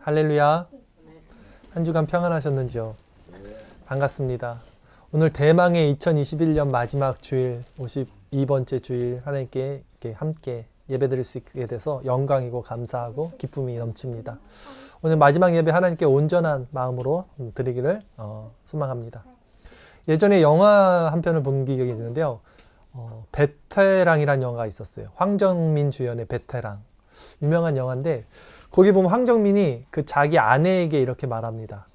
할렐루야. 한 주간 평안하셨는지요? 반갑습니다. 오늘 대망의 2021년 마지막 주일, 52번째 주일 하나님께 함께 예배드릴 수 있게 돼서 영광이고 감사하고 기쁨이 넘칩니다. 오늘 마지막 예배 하나님께 온전한 마음으로 드리기를 소망합니다. 예전에 영화 한 편을 본 기억이 있는데요. 베테랑이라는 영화가 있었어요. 황정민 주연의 베테랑. 유명한 영화인데 거기 보면 황정민이 그 자기 아내에게 이렇게 말합니다.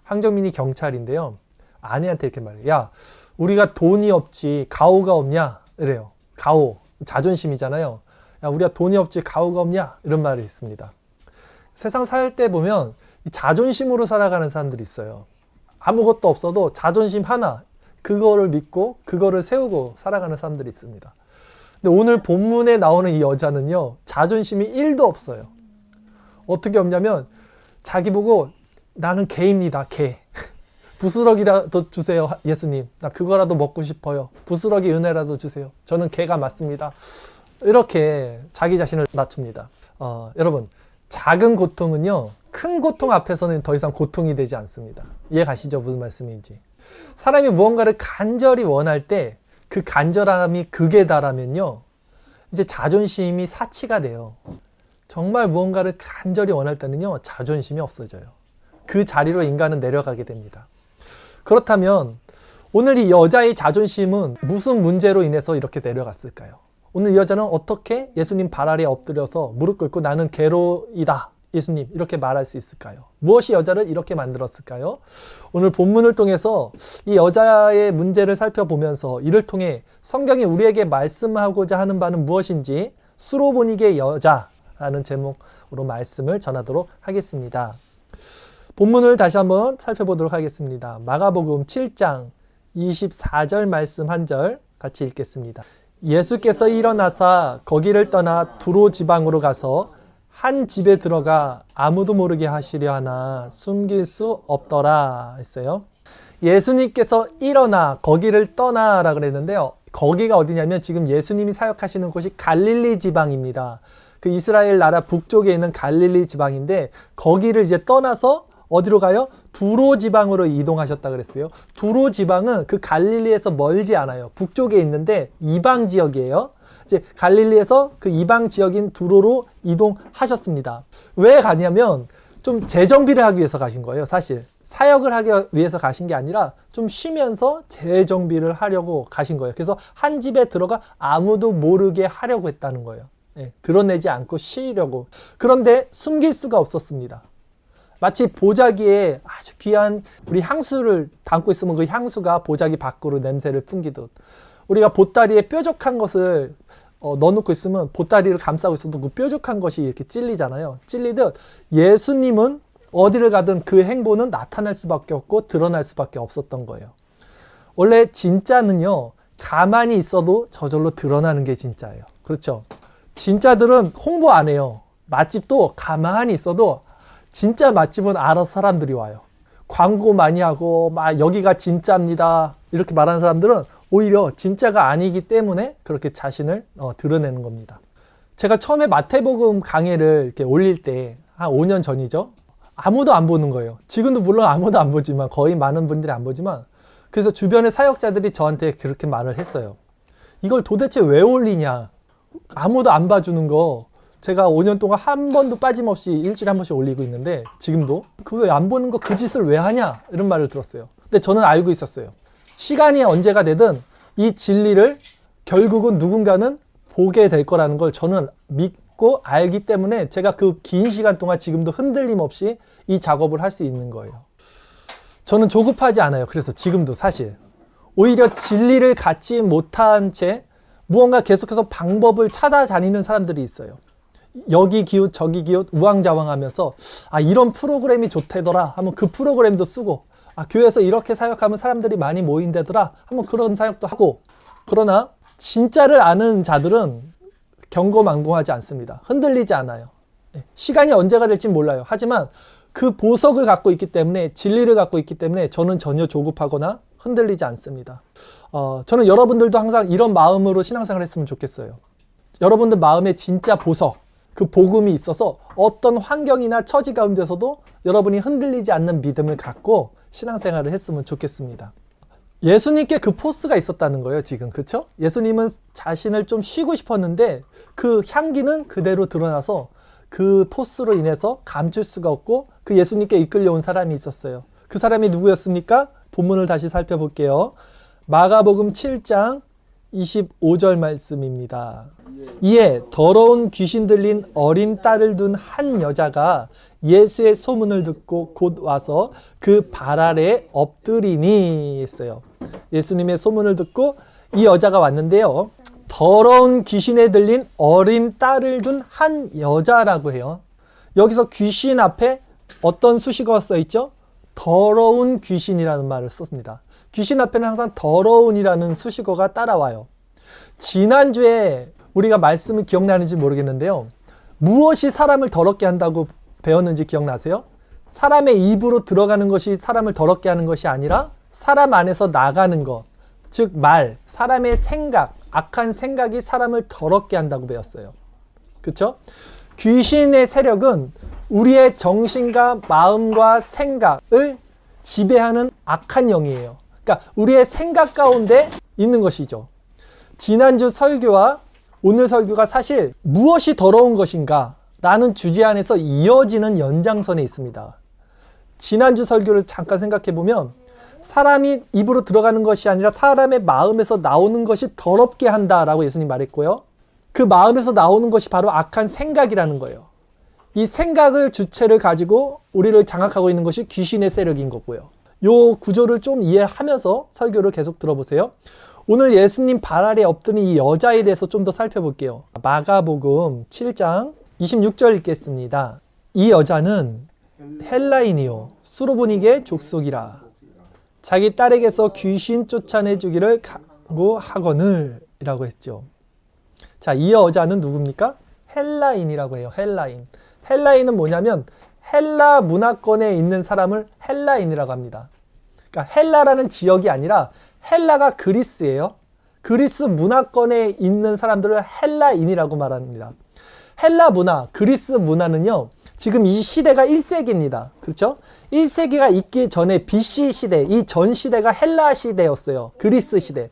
황정민이 경찰인데요. 아내한테 이렇게 말해요. 야, 우리가 돈이 없지 가오가 없냐? 이래요. 가오, 자존심이잖아요. 야, 우리가 돈이 없지 가오가 없냐? 이런 말이 있습니다. 세상 살 때 보면 이 자존심으로 살아가는 사람들이 있어요. 아무것도 없어도 자존심 하나, 그거를 믿고 그거를 세우고 살아가는 사람들이 있습니다. 근데 오늘 본문에 나오는 이 여자는요, 자존심이 1도 없어요. 어떻게 없냐면 자기 보고 나는 개입니다. 개. 부스러기라도 주세요. 예수님. 나 그거라도 먹고 싶어요. 부스러기 은혜라도 주세요. 저는 개가 맞습니다. 이렇게 자기 자신을 낮춥니다. 여러분, 작은 고통은요, 큰 고통 앞에서는 더 이상 고통이 되지 않습니다. 이해 가시죠? 무슨 말씀인지. 사람이 무언가를 간절히 원할 때 그 간절함이 극에 달하면요, 이제 자존심이 사치가 돼요. 정말 무언가를 간절히 원할 때는요, 자존심이 없어져요. 그 자리로 인간은 내려가게 됩니다. 그렇다면 오늘 이 여자의 자존심은 무슨 문제로 인해서 이렇게 내려갔을까요? 오늘 이 여자는 어떻게 예수님 발 아래에 엎드려서 무릎 꿇고 나는 괴로이다 예수님 이렇게 말할 수 있을까요? 무엇이 여자를 이렇게 만들었을까요? 오늘 본문을 통해서 이 여자의 문제를 살펴보면서 이를 통해 성경이 우리에게 말씀하고자 하는 바는 무엇인지 수로보니게 여자라는 제목으로 말씀을 전하도록 하겠습니다. 본문을 다시 한번 살펴보도록 하겠습니다. 마가복음 7장 24절 말씀 한 절 같이 읽겠습니다. 예수께서 일어나사 거기를 떠나 두로 지방으로 가서 한 집에 들어가 아무도 모르게 하시려 하나 숨길 수 없더라 했어요. 예수님께서 일어나 거기를 떠나라 그랬는데요. 거기가 어디냐면 지금 예수님이 사역하시는 곳이 갈릴리 지방입니다. 그 이스라엘 나라 북쪽에 있는 갈릴리 지방인데 거기를 이제 떠나서 어디로 가요? 두로 지방으로 이동하셨다 그랬어요. 두로 지방은 그 갈릴리에서 멀지 않아요. 북쪽에 있는데 이방 지역이에요. 이제 갈릴리에서 그 이방 지역인 두로로 이동하셨습니다. 왜 가냐면 좀 재정비를 하기 위해서 가신 거예요. 사실 사역을 하기 위해서 가신 게 아니라 좀 쉬면서 재정비를 하려고 가신 거예요. 그래서 한 집에 들어가 아무도 모르게 하려고 했다는 거예요. 드러내지 않고 쉬려고. 그런데 숨길 수가 없었습니다. 마치 보자기에 아주 귀한 우리 향수를 담고 있으면 그 향수가 보자기 밖으로 냄새를 풍기듯 우리가 보따리에 뾰족한 것을 넣어놓고 있으면 보따리를 감싸고 있어도 그 뾰족한 것이 이렇게 찔리잖아요. 찔리듯 예수님은 어디를 가든 그 행보는 나타날 수밖에 없고 드러날 수밖에 없었던 거예요. 원래 진짜는요, 가만히 있어도 저절로 드러나는 게 진짜예요. 그렇죠? 진짜들은 홍보 안 해요. 맛집도 가만히 있어도 진짜 맛집은 알아서 사람들이 와요. 광고 많이 하고 막 여기가 진짜입니다 이렇게 말하는 사람들은 오히려 진짜가 아니기 때문에 그렇게 자신을 드러내는 겁니다. 제가 처음에 마태복음 강해를 이렇게 올릴 때 한 5년 전이죠. 아무도 안 보는 거예요. 지금도 물론 아무도 안 보지만 거의 많은 분들이 안 보지만 그래서 주변의 사역자들이 저한테 그렇게 말을 했어요. 이걸 도대체 왜 올리냐? 아무도 안 봐주는 거 제가 5년 동안 한 번도 빠짐없이 일주일에 한 번씩 올리고 있는데 지금도 그거 왜 안 보는 거 그 짓을 왜 하냐 이런 말을 들었어요. 근데 저는 알고 있었어요. 시간이 언제가 되든 이 진리를 결국은 누군가는 보게 될 거라는 걸 저는 믿고 알기 때문에 제가 그 긴 시간 동안 지금도 흔들림 없이 이 작업을 할 수 있는 거예요. 저는 조급하지 않아요. 그래서 지금도 사실 오히려 진리를 갖지 못한 채 무언가 계속해서 방법을 찾아다니는 사람들이 있어요. 여기 기웃 저기 기웃 우왕좌왕하면서 이런 프로그램이 좋대더라 하면 그 프로그램도 쓰고 교회에서 이렇게 사역하면 사람들이 많이 모인다더라 하면 그런 사역도 하고. 그러나 진짜를 아는 자들은 경거망동하지 않습니다. 흔들리지 않아요. 시간이 언제가 될지 몰라요. 하지만 그 보석을 갖고 있기 때문에 진리를 갖고 있기 때문에 저는 전혀 조급하거나 흔들리지 않습니다. 저는 여러분들도 항상 이런 마음으로 신앙생활을 했으면 좋겠어요. 여러분들 마음에 진짜 보석 그 복음이 있어서 어떤 환경이나 처지 가운데서도 여러분이 흔들리지 않는 믿음을 갖고 신앙생활을 했으면 좋겠습니다. 예수님께 그 포스가 있었다는 거예요, 지금. 그렇죠? 예수님은 자신을 좀 쉬고 싶었는데 그 향기는 그대로 드러나서 그 포스로 인해서 감출 수가 없고 그 예수님께 이끌려온 사람이 있었어요. 그 사람이 누구였습니까? 본문을 다시 살펴볼게요. 마가복음 7장 25절 말씀입니다. 이에 더러운 귀신 들린 어린 딸을 둔 한 여자가 예수의 소문을 듣고 곧 와서 그 발 아래 엎드리니 했어요. 예수님의 소문을 듣고 이 여자가 왔는데요. 더러운 귀신에 들린 어린 딸을 둔 한 여자라고 해요. 여기서 귀신 앞에 어떤 수식어가 써 있죠? 더러운 귀신이라는 말을 썼습니다. 귀신 앞에는 항상 더러운이라는 수식어가 따라와요. 지난주에 우리가 말씀을 기억나는지 모르겠는데요. 무엇이 사람을 더럽게 한다고 배웠는지 기억나세요? 사람의 입으로 들어가는 것이 사람을 더럽게 하는 것이 아니라 사람 안에서 나가는 것, 즉 말, 사람의 생각, 악한 생각이 사람을 더럽게 한다고 배웠어요. 그렇죠? 귀신의 세력은 우리의 정신과 마음과 생각을 지배하는 악한 영이에요. 그러니까 우리의 생각 가운데 있는 것이죠. 지난주 설교와 오늘 설교가 사실 무엇이 더러운 것인가 라는 주제 안에서 이어지는 연장선에 있습니다. 지난주 설교를 잠깐 생각해 보면 사람이 입으로 들어가는 것이 아니라 사람의 마음에서 나오는 것이 더럽게 한다라고 예수님 말했고요. 그 마음에서 나오는 것이 바로 악한 생각이라는 거예요. 이 생각을 주체를 가지고 우리를 장악하고 있는 것이 귀신의 세력인 거고요. 이 구조를 좀 이해하면서 설교를 계속 들어보세요. 오늘 예수님 발 아래 엎드린 이 여자에 대해서 좀 더 살펴볼게요. 마가복음 7장 26절 읽겠습니다. 이 여자는 헬라인이요 수로보니게 족속이라 자기 딸에게서 귀신 쫓아내주기를 강구하거늘 이라고 했죠. 자, 이 여자는 누굽니까? 헬라인이라고 해요. 헬라인. 헬라인은 뭐냐면 헬라 문화권에 있는 사람을 헬라인이라고 합니다. 그러니까 헬라라는 지역이 아니라 헬라가 그리스예요. 그리스 문화권에 있는 사람들을 헬라인이라고 말합니다. 헬라 문화, 그리스 문화는요. 지금 이 시대가 1세기입니다. 그렇죠? 1세기가 있기 전에 BC 시대, 이 전 시대가 헬라 시대였어요. 그리스 시대.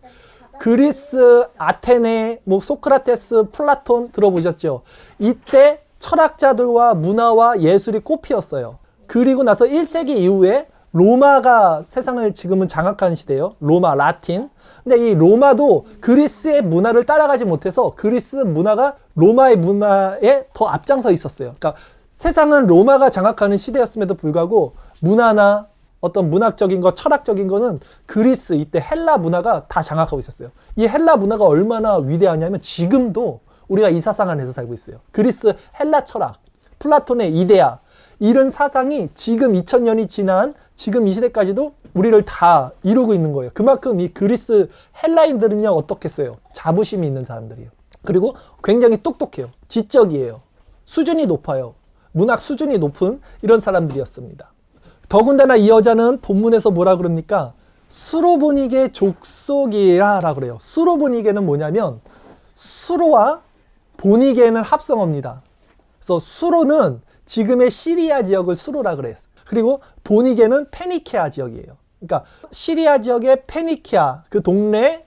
그리스, 아테네, 소크라테스, 플라톤 들어보셨죠? 이때 철학자들과 문화와 예술이 꽃피었어요. 그리고 나서 1세기 이후에 로마가 세상을 지금은 장악하는 시대예요. 로마, 라틴. 근데 이 로마도 그리스의 문화를 따라가지 못해서 그리스 문화가 로마의 문화에 더 앞장서 있었어요. 그러니까 세상은 로마가 장악하는 시대였음에도 불구하고 문화나 어떤 문학적인 거, 철학적인 거는 그리스, 이때 헬라 문화가 다 장악하고 있었어요. 이 헬라 문화가 얼마나 위대하냐면 지금도 우리가 이 사상 안에서 살고 있어요. 그리스 헬라 철학, 플라톤의 이데아, 이런 사상이 지금 2000년이 지난 지금 이 시대까지도 우리를 다 이루고 있는 거예요. 그만큼 이 그리스 헬라인들은요, 어떻겠어요? 자부심이 있는 사람들이에요. 그리고 굉장히 똑똑해요. 지적이에요. 수준이 높아요. 문학 수준이 높은 이런 사람들이었습니다. 더군다나 이 여자는 본문에서 뭐라 그럽니까? 수로보니게 족속이라 라고 그래요. 수로보니게는 뭐냐면 수로와 보니게는 합성어입니다. 그래서 수로는 지금의 시리아 지역을 수로라 그래요. 그리고 보니게는 페니키아 지역이에요. 그러니까 시리아 지역의 페니키아 그 동네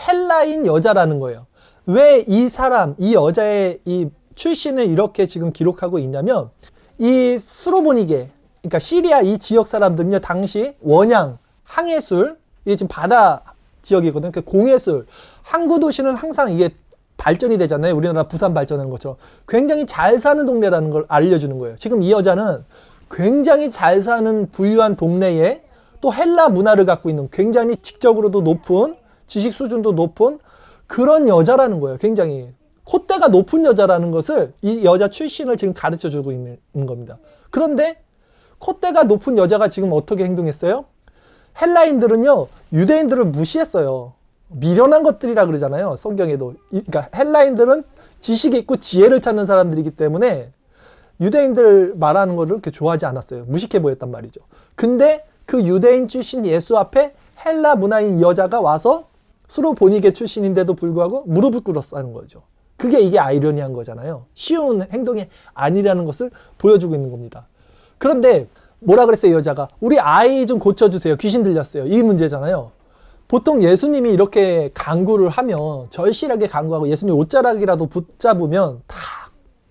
헬라인 여자라는 거예요. 왜 이 사람, 이 여자의 이 출신을 이렇게 지금 기록하고 있냐면 이 수로보니게, 그러니까 시리아 이 지역 사람들은요, 당시 원양, 항해술, 이게 지금 바다 지역이거든요. 그 공해술, 항구 도시는 항상 이게 발전이 되잖아요. 우리나라 부산 발전하는 것처럼. 굉장히 잘 사는 동네라는 걸 알려주는 거예요. 지금 이 여자는 굉장히 잘 사는 부유한 동네에 또 헬라 문화를 갖고 있는 굉장히 지적으로도 높은, 지식 수준도 높은 그런 여자라는 거예요. 굉장히 콧대가 높은 여자라는 것을 이 여자 출신을 지금 가르쳐주고 있는 겁니다. 그런데 콧대가 높은 여자가 지금 어떻게 행동했어요? 헬라인들은요, 유대인들을 무시했어요. 미련한 것들이라 그러잖아요. 성경에도. 그러니까 헬라인들은 지식이 있고 지혜를 찾는 사람들이기 때문에 유대인들 말하는 거를 그렇게 좋아하지 않았어요. 무식해 보였단 말이죠. 근데 그 유대인 출신 예수 앞에 헬라 문화인 여자가 와서 수로보니게 출신인데도 불구하고 무릎을 꿇었다는 거죠. 그게 이게 아이러니한 거잖아요. 쉬운 행동이 아니라는 것을 보여주고 있는 겁니다. 그런데 뭐라 그랬어요, 여자가? 우리 아이 좀 고쳐주세요. 귀신 들렸어요. 이 문제잖아요. 보통 예수님이 이렇게 간구를 하면 절실하게 간구하고 예수님 옷자락이라도 붙잡으면 다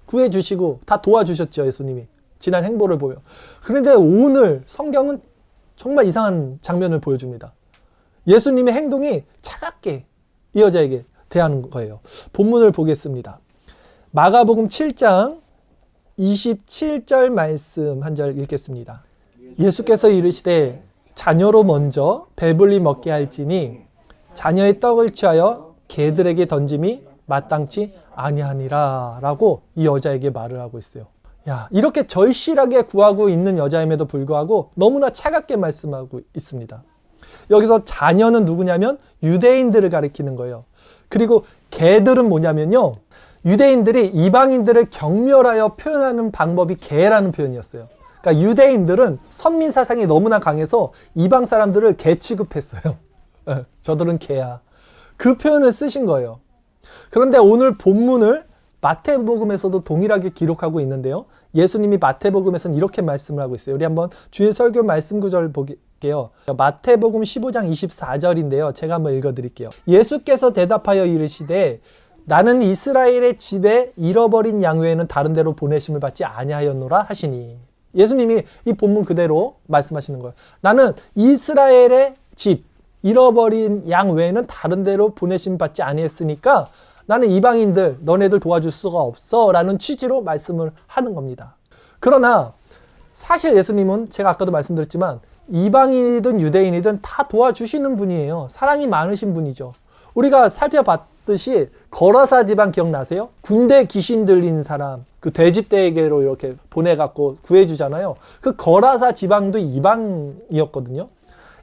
구해주시고 다 도와주셨죠, 예수님이. 지난 행보를 보여. 그런데 오늘 성경은 정말 이상한 장면을 보여줍니다. 예수님의 행동이 차갑게 이 여자에게 대하는 거예요. 본문을 보겠습니다. 마가복음 7장 27절 말씀 한 절 읽겠습니다. 예수께서 이르시되 자녀로 먼저 배불리 먹게 할지니 자녀의 떡을 취하여 개들에게 던짐이 마땅치 아니하니라 라고 이 여자에게 말을 하고 있어요. 야, 이렇게 절실하게 구하고 있는 여자임에도 불구하고 너무나 차갑게 말씀하고 있습니다. 여기서 자녀는 누구냐면 유대인들을 가리키는 거예요. 그리고 개들은 뭐냐면요, 유대인들이 이방인들을 경멸하여 표현하는 방법이 개라는 표현이었어요. 그러니까 유대인들은 선민 사상이 너무나 강해서 이방 사람들을 개 취급했어요. 저들은 개야. 그 표현을 쓰신 거예요. 그런데 오늘 본문을 마태복음에서도 동일하게 기록하고 있는데요. 예수님이 마태복음에서는 이렇게 말씀을 하고 있어요. 우리 한번 주의 설교 말씀 구절 볼게요. 마태복음 15장 24절인데요. 제가 한번 읽어드릴게요. 예수께서 대답하여 이르시되 나는 이스라엘의 집에 잃어버린 양 외에는 다른 데로 보내심을 받지 아니하였노라 하시니. 예수님이 이 본문 그대로 말씀하시는 거예요. 나는 이스라엘의 집, 잃어버린 양 외에는 다른 데로 보내심 받지 아니했으니까 나는 이방인들, 너네들 도와줄 수가 없어 라는 취지로 말씀을 하는 겁니다. 그러나 사실 예수님은 제가 아까도 말씀드렸지만 이방인이든 유대인이든 다 도와주시는 분이에요. 사랑이 많으신 분이죠. 우리가 살펴봤듯이 거라사 지방 기억나세요? 군대 귀신 들린 사람, 그 돼지떼에게로 이렇게 보내갖고 구해주잖아요. 그 거라사 지방도 이방이었거든요.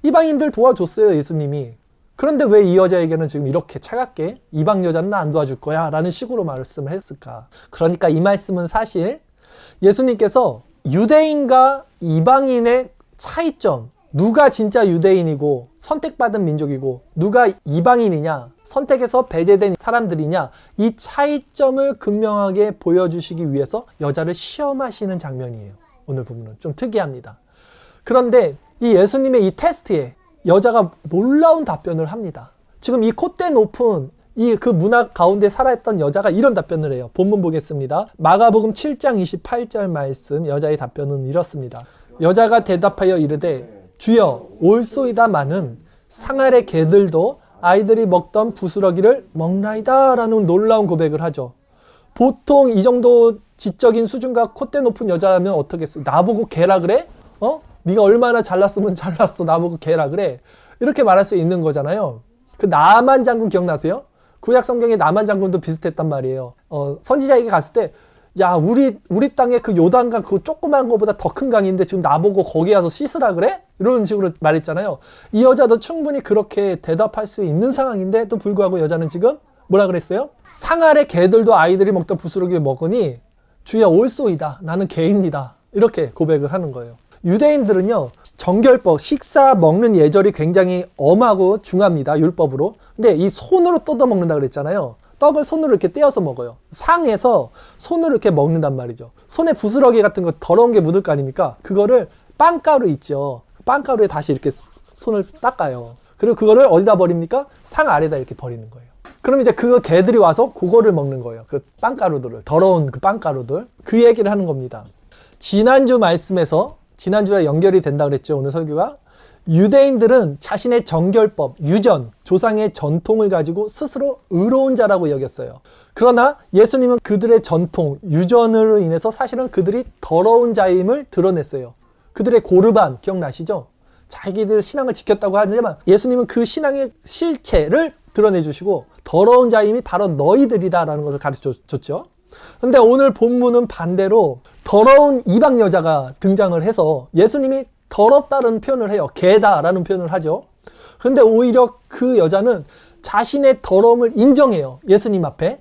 이방인들 도와줬어요, 예수님이. 그런데 왜 이 여자에게는 지금 이렇게 차갑게 이방 여자는 나 안 도와줄 거야 라는 식으로 말씀을 했을까? 그러니까 이 말씀은 사실 예수님께서 유대인과 이방인의 차이점, 누가 진짜 유대인이고 선택받은 민족이고 누가 이방인이냐, 선택해서 배제된 사람들이냐, 이 차이점을 극명하게 보여주시기 위해서 여자를 시험하시는 장면이에요. 오늘 부분은 좀 특이합니다. 그런데 이 예수님의 이 테스트에 여자가 놀라운 답변을 합니다. 지금 이 콧대 높은 그 문화 가운데 살아있던 여자가 이런 답변을 해요. 본문 보겠습니다. 마가복음 7장 28절 말씀, 여자의 답변은 이렇습니다. 여자가 대답하여 이르되 주여 올소이다마는 상아래 개들도 아이들이 먹던 부스러기를 먹나이다 라는 놀라운 고백을 하죠. 보통 이 정도 지적인 수준과 콧대 높은 여자라면 어떻겠어요? 나보고 개라 그래? 네가 얼마나 잘났으면 잘났어, 나보고 개라 그래? 이렇게 말할 수 있는 거잖아요. 그 나만 장군 기억나세요? 구약 성경에 나만 장군도 비슷했단 말이에요. 선지자에게 갔을 때 야, 우리 땅에 그 요단강 그 조그만 거보다 더 큰 강인데 지금 나보고 거기 가서 씻으라 그래? 이런 식으로 말했잖아요. 이 여자도 충분히 그렇게 대답할 수 있는 상황인데도 불구하고 여자는 지금 뭐라 그랬어요? 상아래 개들도 아이들이 먹던 부스러기를 먹으니 주여 올소이다. 나는 개입니다. 이렇게 고백을 하는 거예요. 유대인들은요, 정결법, 식사 먹는 예절이 굉장히 엄하고 중합니다. 율법으로. 근데 이 손으로 뜯어 먹는다 그랬잖아요. 떡을 손으로 이렇게 떼어서 먹어요. 상에서 손으로 이렇게 먹는단 말이죠. 손에 부스러기 같은 거 더러운 게 묻을 거 아닙니까? 그거를 빵가루 있죠. 빵가루에 다시 이렇게 손을 닦아요. 그리고 그거를 어디다 버립니까? 상 아래다 이렇게 버리는 거예요. 그럼 이제 그 개들이 와서 그거를 먹는 거예요. 그 빵가루들을, 더러운 그 빵가루들. 그 얘기를 하는 겁니다. 지난주 말씀에서, 지난주랑 연결이 된다 그랬죠, 오늘 설교가. 유대인들은 자신의 정결법, 유전, 조상의 전통을 가지고 스스로 의로운 자라고 여겼어요. 그러나 예수님은 그들의 전통, 유전으로 인해서 사실은 그들이 더러운 자임을 드러냈어요. 그들의 고르반, 기억나시죠? 자기들 신앙을 지켰다고 하지만 예수님은 그 신앙의 실체를 드러내주시고 더러운 자임이 바로 너희들이다라는 것을 가르쳐줬죠. 근데 오늘 본문은 반대로 더러운 이방 여자가 등장을 해서 예수님이 더럽다는 표현을 해요. 개다라는 표현을 하죠. 근데 오히려 그 여자는 자신의 더러움을 인정해요. 예수님 앞에.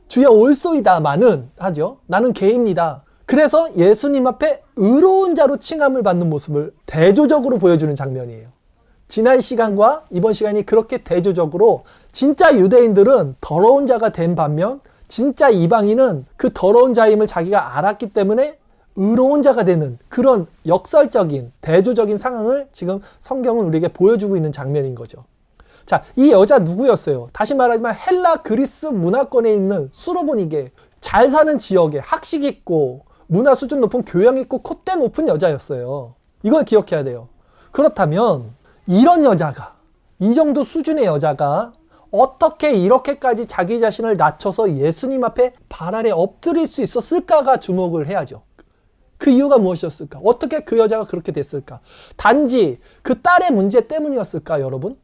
주여 올소이다마는 하죠. 나는 개입니다. 그래서 예수님 앞에 의로운 자로 칭함을 받는 모습을 대조적으로 보여주는 장면이에요. 지난 시간과 이번 시간이 그렇게 대조적으로 진짜 유대인들은 더러운 자가 된 반면 진짜 이방인은 그 더러운 자임을 자기가 알았기 때문에 의로운 자가 되는 그런 역설적인 대조적인 상황을 지금 성경은 우리에게 보여주고 있는 장면인 거죠. 자, 이 여자 누구였어요? 다시 말하지만 헬라 그리스 문화권에 있는 수로보니게 잘 사는 지역에 학식 있고 문화 수준 높은 교양 있고 콧대 높은 여자였어요. 이걸 기억해야 돼요. 그렇다면 이런 여자가, 이 정도 수준의 여자가 어떻게 이렇게까지 자기 자신을 낮춰서 예수님 앞에 발 아래 엎드릴 수 있었을까가 주목을 해야죠. 그 이유가 무엇이었을까? 어떻게 그 여자가 그렇게 됐을까? 단지 그 딸의 문제 때문이었을까, 여러분?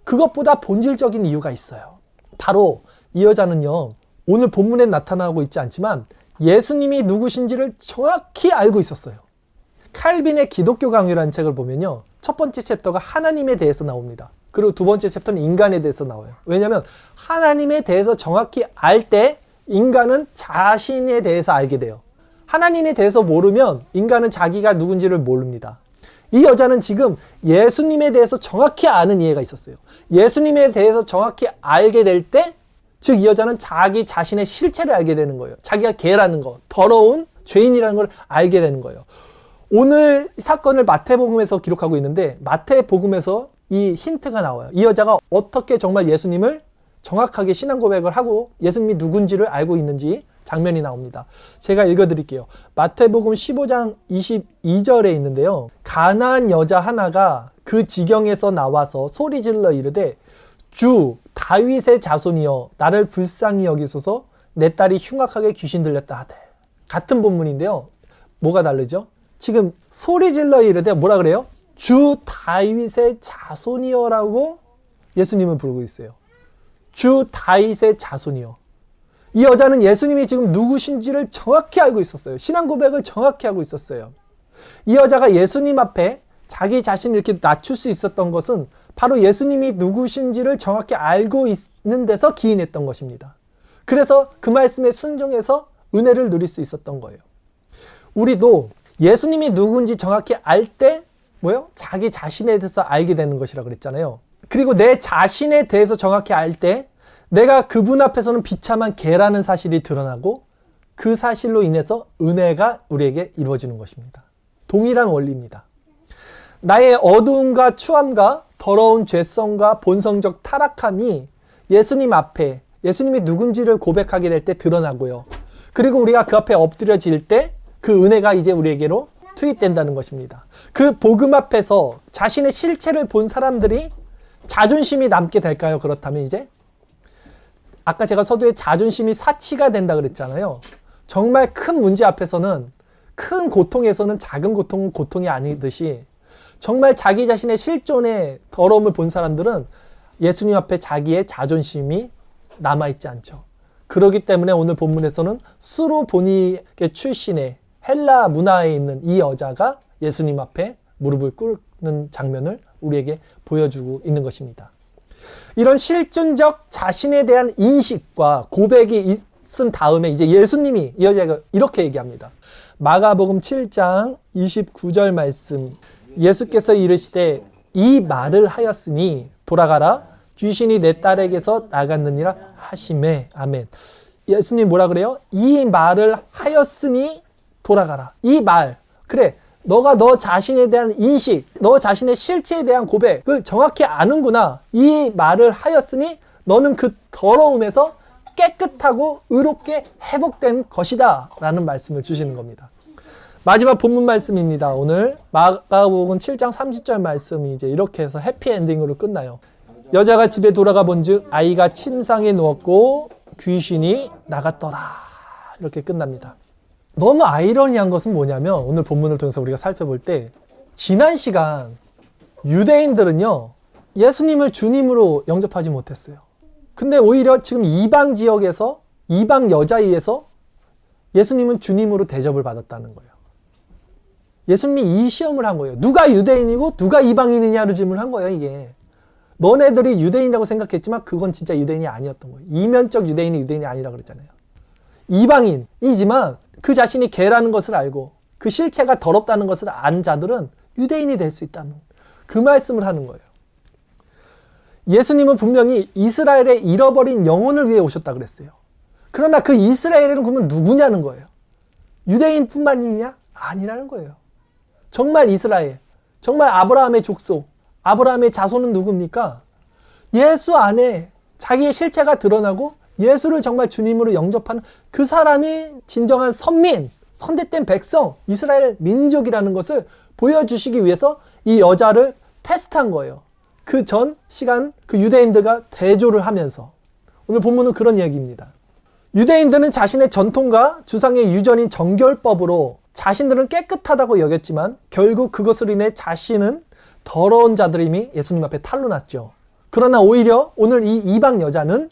그것보다 본질적인 이유가 있어요. 바로 이 여자는요, 오늘 본문에 나타나고 있지 않지만 예수님이 누구신지를 정확히 알고 있었어요. 칼빈의 기독교 강요라는 책을 보면요, 첫 번째 챕터가 하나님에 대해서 나옵니다. 그리고 두 번째 챕터는 인간에 대해서 나와요. 왜냐하면 하나님에 대해서 정확히 알 때 인간은 자신에 대해서 알게 돼요. 하나님에 대해서 모르면 인간은 자기가 누군지를 모릅니다. 이 여자는 지금 예수님에 대해서 정확히 아는 이해가 있었어요. 예수님에 대해서 정확히 알게 될 때, 즉 이 여자는 자기 자신의 실체를 알게 되는 거예요. 자기가 개라는 거, 더러운 죄인이라는 걸 알게 되는 거예요. 오늘 사건을 마태복음에서 기록하고 있는데 마태복음에서 이 힌트가 나와요. 이 여자가 어떻게 정말 예수님을 정확하게 신앙 고백을 하고 예수님이 누군지를 알고 있는지 장면이 나옵니다. 제가 읽어드릴게요. 마태복음 15장 22절에 있는데요. 가나안 여자 하나가 그 지경에서 나와서 소리질러 이르되 주 다윗의 자손이여 나를 불쌍히 여기소서 내 딸이 흉악하게 귀신 들렸다 하되. 같은 본문인데요. 뭐가 다르죠? 지금 소리질러 이르되 뭐라 그래요? 주 다윗의 자손이여라고 예수님을 부르고 있어요. 주 다윗의 자손이여. 이 여자는 예수님이 지금 누구신지를 정확히 알고 있었어요. 신앙 고백을 정확히 하고 있었어요. 이 여자가 예수님 앞에 자기 자신을 이렇게 낮출 수 있었던 것은 바로 예수님이 누구신지를 정확히 알고 있는 데서 기인했던 것입니다. 그래서 그 말씀에 순종해서 은혜를 누릴 수 있었던 거예요. 우리도 예수님이 누군지 정확히 알 때 뭐요? 자기 자신에 대해서 알게 되는 것이라고 그랬잖아요. 그리고 내 자신에 대해서 정확히 알 때 내가 그분 앞에서는 비참한 개라는 사실이 드러나고 그 사실로 인해서 은혜가 우리에게 이루어지는 것입니다. 동일한 원리입니다. 나의 어두움과 추함과 더러운 죄성과 본성적 타락함이 예수님 앞에 예수님이 누군지를 고백하게 될 때 드러나고요. 그리고 우리가 그 앞에 엎드려질 때 그 은혜가 이제 우리에게로 투입된다는 것입니다. 그 복음 앞에서 자신의 실체를 본 사람들이 자존심이 남게 될까요? 그렇다면 이제 아까 제가 서두에 자존심이 사치가 된다 그랬잖아요. 정말 큰 문제 앞에서는 큰 고통에서는 작은 고통은 고통이 아니듯이 정말 자기 자신의 실존의 더러움을 본 사람들은 예수님 앞에 자기의 자존심이 남아있지 않죠. 그렇기 때문에 오늘 본문에서는 수로보니게 출신의 헬라 문화에 있는 이 여자가 예수님 앞에 무릎을 꿇는 장면을 우리에게 보여주고 있는 것입니다. 이런 실존적 자신에 대한 인식과 고백이 있은 다음에 이제 예수님이 이 여자가 이렇게 얘기합니다. 마가복음 7장 29절 말씀, 예수께서 이르시되 이 말을 하였으니 돌아가라 귀신이 내 딸에게서 나갔느니라 하시매. 아멘. 예수님 뭐라 그래요? 이 말을 하였으니 돌아가라. 이 말, 그래, 너가 너 자신에 대한 인식, 너 자신의 실체에 대한 고백을 정확히 아는구나. 이 말을 하였으니 너는 그 더러움에서 깨끗하고 의롭게 회복된 것이다 라는 말씀을 주시는 겁니다. 마지막 본문 말씀입니다. 오늘 마가복음 7장 30절 말씀이 이제 이렇게 해서 해피엔딩으로 끝나요. 여자가 집에 돌아가 본즉 아이가 침상에 누웠고 귀신이 나갔더라. 이렇게 끝납니다. 너무 아이러니한 것은 뭐냐면 오늘 본문을 통해서 우리가 살펴볼 때 지난 시간 유대인들은요 예수님을 주님으로 영접하지 못했어요. 근데 오히려 지금 이방 지역에서 이방 여자에 의해서 예수님은 주님으로 대접을 받았다는 거예요. 예수님이 이 시험을 한 거예요. 누가 유대인이고 누가 이방인이냐로 질문을 한 거예요. 이게 너네들이 유대인이라고 생각했지만 그건 진짜 유대인이 아니었던 거예요. 이면적 유대인이 유대인이 아니라고 그랬잖아요. 이방인이지만 그 자신이 개라는 것을 알고 그 실체가 더럽다는 것을 안 자들은 유대인이 될 수 있다는 그 말씀을 하는 거예요. 예수님은 분명히 이스라엘의 잃어버린 영혼을 위해 오셨다 그랬어요. 그러나 그 이스라엘은 그러면 누구냐는 거예요. 유대인뿐만이냐? 아니라는 거예요. 정말 이스라엘, 정말 아브라함의 족속, 아브라함의 자손은 누굽니까? 예수 안에 자기의 실체가 드러나고 예수를 정말 주님으로 영접하는 그 사람이 진정한 선민, 선택된 백성, 이스라엘 민족이라는 것을 보여주시기 위해서 이 여자를 테스트한 거예요. 그 전 시간 그 유대인들과 대조를 하면서. 오늘 본문은 그런 이야기입니다. 유대인들은 자신의 전통과 주상의 유전인 정결법으로 자신들은 깨끗하다고 여겼지만 결국 그것으로 인해 자신은 더러운 자들임이 예수님 앞에 탄로 났죠. 그러나 오히려 오늘 이 이방 여자는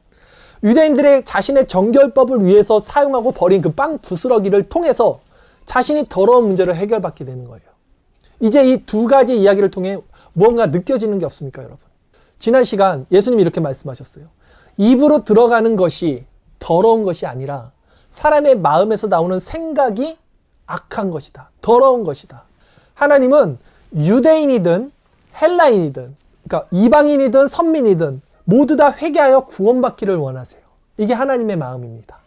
유대인들의 자신의 정결법을 위해서 사용하고 버린 그 빵 부스러기를 통해서 자신이 더러운 문제를 해결받게 되는 거예요. 이제 이 두 가지 이야기를 통해 무언가 느껴지는 게 없습니까, 여러분? 지난 시간 예수님이 이렇게 말씀하셨어요. 입으로 들어가는 것이 더러운 것이 아니라 사람의 마음에서 나오는 생각이 악한 것이다. 더러운 것이다. 하나님은 유대인이든 헬라인이든, 그러니까 이방인이든 선민이든 모두 다 회개하여 구원받기를 원하세요. 이게 하나님의 마음입니다.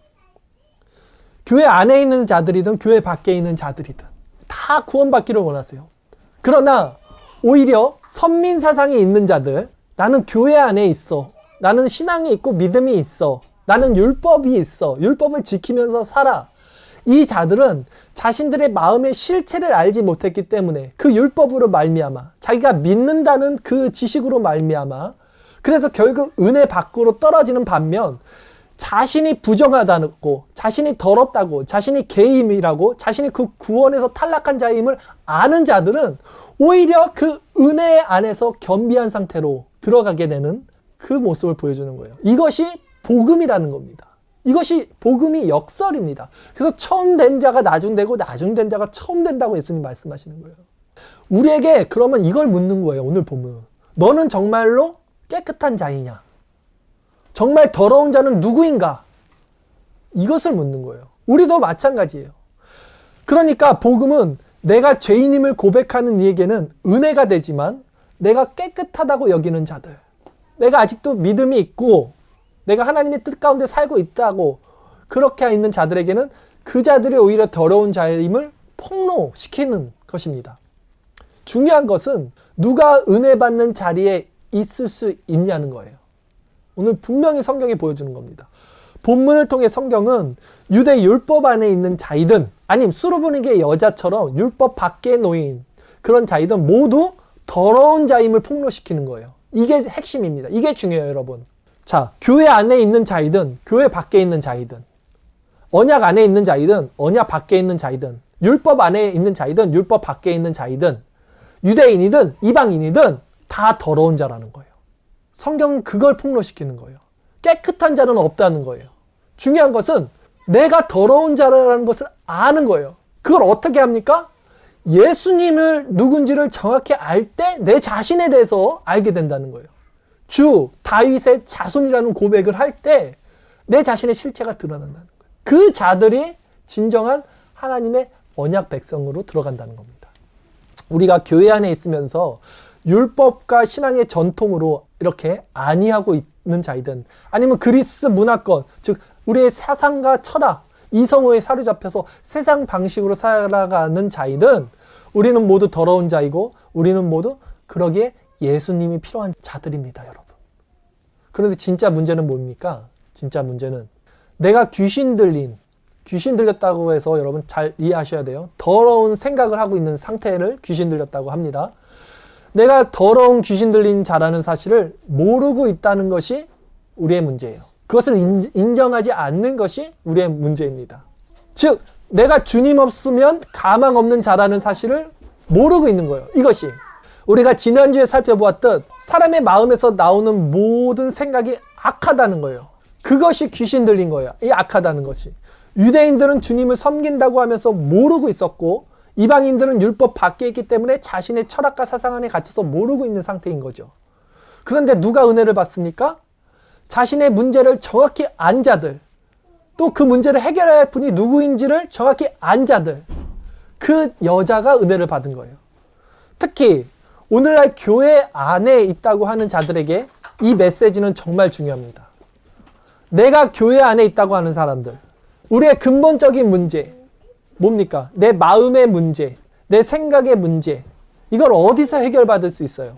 교회 안에 있는 자들이든 교회 밖에 있는 자들이든 다 구원받기를 원하세요. 그러나 오히려 선민 사상이 있는 자들, 나는 교회 안에 있어, 나는 신앙이 있고 믿음이 있어, 나는 율법이 있어, 율법을 지키면서 살아, 이 자들은 자신들의 마음의 실체를 알지 못했기 때문에 그 율법으로 말미암아 자기가 믿는다는 그 지식으로 말미암아 그래서 결국 은혜 밖으로 떨어지는 반면 자신이 부정하다고, 자신이 더럽다고, 자신이 개임이라고, 자신이 그 구원에서 탈락한 자임을 아는 자들은 오히려 그 은혜 안에서 겸비한 상태로 들어가게 되는 그 모습을 보여주는 거예요. 이것이 복음이라는 겁니다. 이것이 복음이 역설입니다. 그래서 처음 된 자가 나중 되고 나중 된 자가 처음 된다고 예수님 말씀하시는 거예요. 우리에게 그러면 이걸 묻는 거예요. 오늘 보면 너는 정말로 깨끗한 자이냐? 정말 더러운 자는 누구인가? 이것을 묻는 거예요. 우리도 마찬가지예요. 그러니까 복음은 내가 죄인임을 고백하는 이에게는 은혜가 되지만 내가 깨끗하다고 여기는 자들, 내가 아직도 믿음이 있고 내가 하나님의 뜻 가운데 살고 있다고 그렇게 있는 자들에게는 그 자들이 오히려 더러운 자임을 폭로시키는 것입니다. 중요한 것은 누가 은혜 받는 자리에 있을 수 있냐는 거예요. 오늘 분명히 성경이 보여주는 겁니다. 본문을 통해 성경은 유대 율법 안에 있는 자이든 아니면 수르보니게 여자처럼 율법 밖에 놓인 그런 자이든 모두 더러운 자임을 폭로시키는 거예요. 이게 핵심입니다. 이게 중요해요, 여러분. 자, 교회 안에 있는 자이든 교회 밖에 있는 자이든 언약 안에 있는 자이든 언약 밖에 있는 자이든 율법 안에 있는 자이든 율법 밖에 있는 자이든 유대인이든 이방인이든 다 더러운 자라는 거예요. 성경은 그걸 폭로시키는 거예요. 깨끗한 자는 없다는 거예요. 중요한 것은 내가 더러운 자라는 것을 아는 거예요. 그걸 어떻게 합니까? 예수님을 누군지를 정확히 알 때 내 자신에 대해서 알게 된다는 거예요. 주 다윗의 자손이라는 고백을 할 때 내 자신의 실체가 드러난다는 거예요. 그 자들이 진정한 하나님의 언약 백성으로 들어간다는 겁니다. 우리가 교회 안에 있으면서 율법과 신앙의 전통으로 이렇게 안이하고 있는 자이든 아니면 그리스 문화권, 즉 우리의 사상과 철학, 이성어에 사로잡혀서 세상 방식으로 살아가는 자이든 우리는 모두 더러운 자이고 우리는 모두 그러기에 예수님이 필요한 자들입니다, 여러분. 그런데 진짜 문제는 뭡니까? 진짜 문제는 내가 귀신 들렸다고 해서 여러분 잘 이해하셔야 돼요. 더러운 생각을 하고 있는 상태를 귀신 들렸다고 합니다. 내가 더러운 귀신 들린 자라는 사실을 모르고 있다는 것이 우리의 문제예요. 그것을 인정하지 않는 것이 우리의 문제입니다. 즉 내가 주님 없으면 가망 없는 자라는 사실을 모르고 있는 거예요. 이것이 우리가 지난주에 살펴보았듯 사람의 마음에서 나오는 모든 생각이 악하다는 거예요. 그것이 귀신 들린 거예요. 이 악하다는 것이. 유대인들은 주님을 섬긴다고 하면서 모르고 있었고 이방인들은 율법 밖에 있기 때문에 자신의 철학과 사상 안에 갇혀서 모르고 있는 상태인 거죠. 그런데 누가 은혜를 받습니까? 자신의 문제를 정확히 안 자들, 또 그 문제를 해결해야 할 분이 누구인지를 정확히 안 자들, 그 여자가 은혜를 받은 거예요. 특히 오늘날 교회 안에 있다고 하는 자들에게 이 메시지는 정말 중요합니다. 내가 교회 안에 있다고 하는 사람들, 우리의 근본적인 문제, 뭡니까? 내 마음의 문제, 내 생각의 문제, 이걸 어디서 해결받을 수 있어요?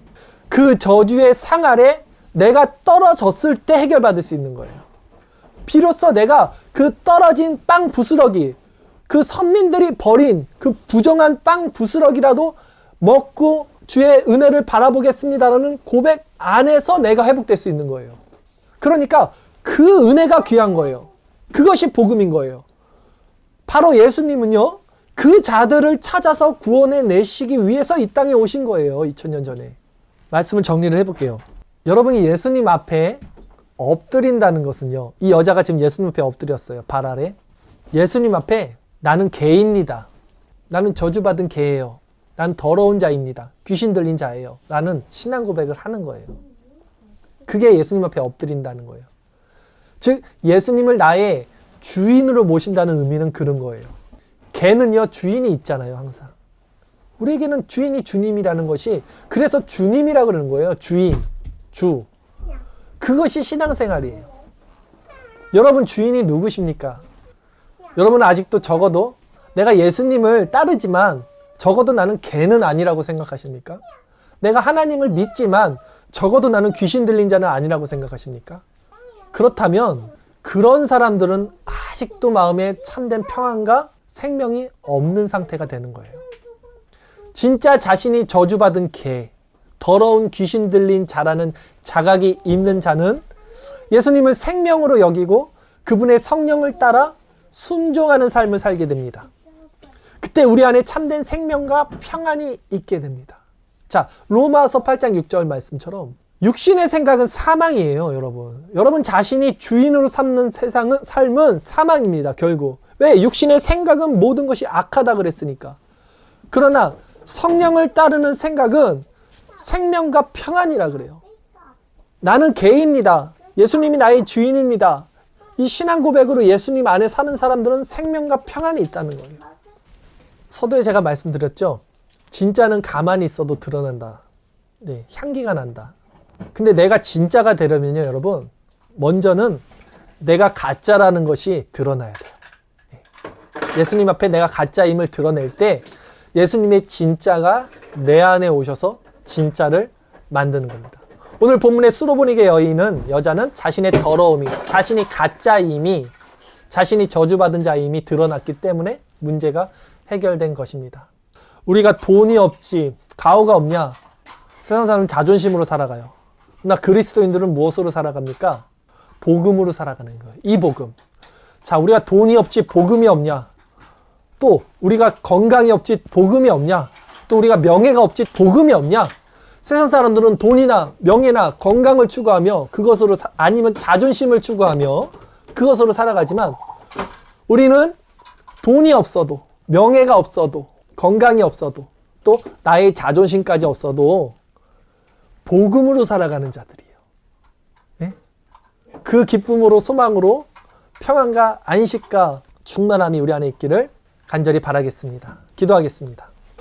그 저주의 상 아래 내가 떨어졌을 때 해결받을 수 있는 거예요. 비로소 내가 그 떨어진 빵 부스러기, 그 선민들이 버린 그 부정한 빵 부스러기라도 먹고 주의 은혜를 바라보겠습니다라는 고백 안에서 내가 회복될 수 있는 거예요. 그러니까 그 은혜가 귀한 거예요. 그것이 복음인 거예요. 바로 예수님은요, 그 자들을 찾아서 구원해 내시기 위해서 이 땅에 오신 거예요. 2000년 전에. 말씀을 정리를 해볼게요. 여러분이 예수님 앞에 엎드린다는 것은요, 이 여자가 지금 예수님 앞에 엎드렸어요. 발 아래. 예수님 앞에 나는 개입니다. 나는 저주받은 개예요. 난 더러운 자입니다. 귀신 들린 자예요. 라는 신앙 고백을 하는 거예요. 그게 예수님 앞에 엎드린다는 거예요. 즉 예수님을 나의 주인으로 모신다는 의미는 그런 거예요. 개는요, 주인이 있잖아요. 항상. 우리에게는 주인이 주님이라는 것이, 그래서 주님이라고 그러는 거예요. 주인, 주. 그것이 신앙생활이에요. 여러분 주인이 누구십니까? 여러분은 아직도 적어도 내가 예수님을 따르지만 적어도 나는 개는 아니라고 생각하십니까? 내가 하나님을 믿지만 적어도 나는 귀신 들린 자는 아니라고 생각하십니까? 그렇다면 그런 사람들은 아직도 마음에 참된 평안과 생명이 없는 상태가 되는 거예요. 진짜 자신이 저주받은 개, 더러운 귀신 들린 자라는 자각이 있는 자는 예수님을 생명으로 여기고 그분의 성령을 따라 순종하는 삶을 살게 됩니다. 그때 우리 안에 참된 생명과 평안이 있게 됩니다. 자, 로마서 8장 6절 말씀처럼 육신의 생각은 사망이에요, 여러분. 여러분 자신이 주인으로 삼는 삶은 사망입니다, 결국. 왜? 육신의 생각은 모든 것이 악하다 그랬으니까. 그러나 성령을 따르는 생각은 생명과 평안이라 그래요. 나는 개입니다. 예수님이 나의 주인입니다. 이 신앙 고백으로 예수님 안에 사는 사람들은 생명과 평안이 있다는 거예요. 서두에 제가 말씀드렸죠. 진짜는 가만히 있어도 드러난다. 네, 향기가 난다. 근데 내가 진짜가 되려면요, 여러분, 먼저는 내가 가짜라는 것이 드러나야 돼요. 예수님 앞에 내가 가짜임을 드러낼 때 예수님의 진짜가 내 안에 오셔서 진짜를 만드는 겁니다. 오늘 본문의 수로보니게 여자는 자신의 더러움이, 자신이 가짜임이, 자신이 저주받은 자임이 드러났기 때문에 문제가 해결된 것입니다. 우리가 돈이 없지, 가오가 없냐? 세상 사람은 자존심으로 살아가요. 그러나 그리스도인들은 무엇으로 살아갑니까? 복음으로 살아가는 거예요. 이 복음. 자, 우리가 돈이 없지 복음이 없냐? 또 우리가 건강이 없지 복음이 없냐? 또 우리가 명예가 없지 복음이 없냐? 세상 사람들은 돈이나 명예나 건강을 추구하며 그것으로 아니면 자존심을 추구하며 그것으로 살아가지만 우리는 돈이 없어도 명예가 없어도 건강이 없어도 또 나의 자존심까지 없어도 복음으로 살아가는 자들이에요. 네? 그 기쁨으로 소망으로 평안과 안식과 충만함이 우리 안에 있기를 간절히 바라겠습니다. 기도하겠습니다.